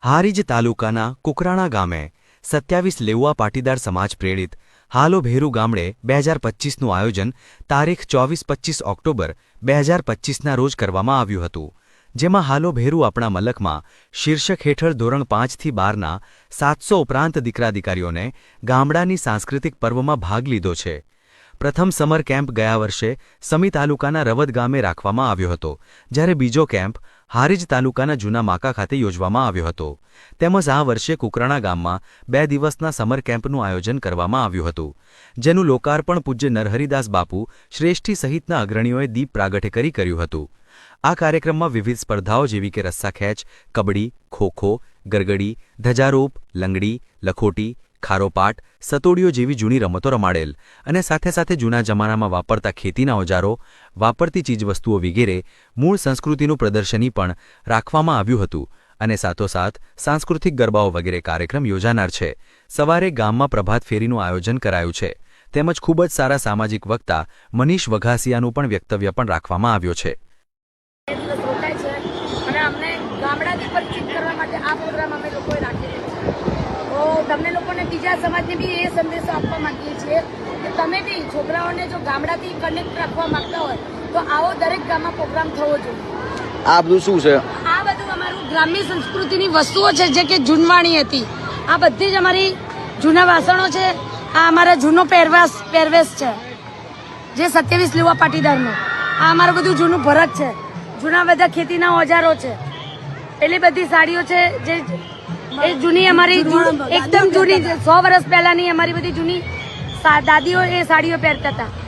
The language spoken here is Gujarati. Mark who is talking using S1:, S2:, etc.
S1: હારીજ તાલુકાના કુકરાણા ગામે 27 લેઉવા પાટીદાર સમાજ પ્રેરિત હાલો ભેરુ ગામડે 2025નું આયોજન તારીખ 24-25 ઓક્ટોબર 2025ના રોજ કરવામાં આવ્યું હતું, જેમાં હાલો ભેરુ આપણા મલકમાં શીર્ષક હેઠળ ધોરણ 5થી 12ના 700 ઉપરાંત દીકરા-દીકરીઓને ગામડાની સાંસ્કૃતિક પર્વમાં ભાગ લીધો છે। પ્રથમ સમર કેમ્પ ગયા વર્ષે સમી તાલુકાના રવદ ગામે રાખવામાં આવ્યો હતો, જ્યારે બીજો કેમ્પ હારીજ તાલુકાના જૂના માકા ખાતે યોજવામાં આવ્યો હતો। તેમજ આ વર્ષે કુકરાણા ગામમાં 2 દિવસના સમર કેમ્પનું આયોજન કરવામાં આવ્યું હતું, જેનું લોકાર્પણ પૂજ્ય નરહરિદાસ બાપુ શ્રેષ્ઠી સહિતના અગ્રણીઓએ દીપ પ્રાગટ્ય કરી કર્યું હતું। આ કાર્યક્રમમાં વિવિધ સ્પર્ધાઓ જેવી કે રસ્સાખેંચ, કબડ્ડી, ખોખો, ગરગડી, ધજારોપ, લંગડી, લખોટી, ખારોપાટ, સતોડિયો જેવી જૂની રમતો રમાડેલ અને સાથે સાથે જૂના જમાનામાં વાપરતા ખેતીના ઓજારો, વાપરતી ચીજવસ્તુઓ વગેરે મૂળ સંસ્કૃતિનું પ્રદર્શની પણ રાખવામાં આવ્યું હતું અને સાથોસાથ સાંસ્કૃતિક ગરબાઓ વગેરે કાર્યક્રમ યોજાનાર છે। સવારે ગામમાં પ્રભાત ફેરીનું આયોજન કરાયું છે, તેમજ ખૂબ જ સારા સામાજિક વક્તા મનીષ વઘાસિયાનું પણ વક્તવ્ય પણ રાખવામાં આવ્યો છે।
S2: તમને લોકોને બીજા સમાજને બી એ સંદેશો આપવા માંગીએ છીએ કે તમે બી છોકરાઓને જો ગામડાથી કનેક્ટ રાખવા માંગતા હોય તો આવો દરેક ગામમાં પ્રોગ્રામ થવો જોઈએ।
S3: આ બધું શું છે?
S2: આ બધું અમારું ગ્રામ્ય સંસ્કૃતિની વસ્તુઓ છે, જે કે જૂનવાણી હતી। આ બધી જ અમારી જૂના વાસણો છે, આ અમારા જૂનો પહેરવેશ છે, જે 27 લેઉવા પાટીદારનો। આ અમારું બધું જૂનું ભરત છે, જૂના બધા ખેતીના ઓજારો છે, પેલી બધી સાડીઓ છે જે એ જૂની અમારી એકદમ જૂની 100 વર્ષ પહેલાની અમારી બધી જૂની દાદીઓ એ સાડીઓ પહેરતા હતા।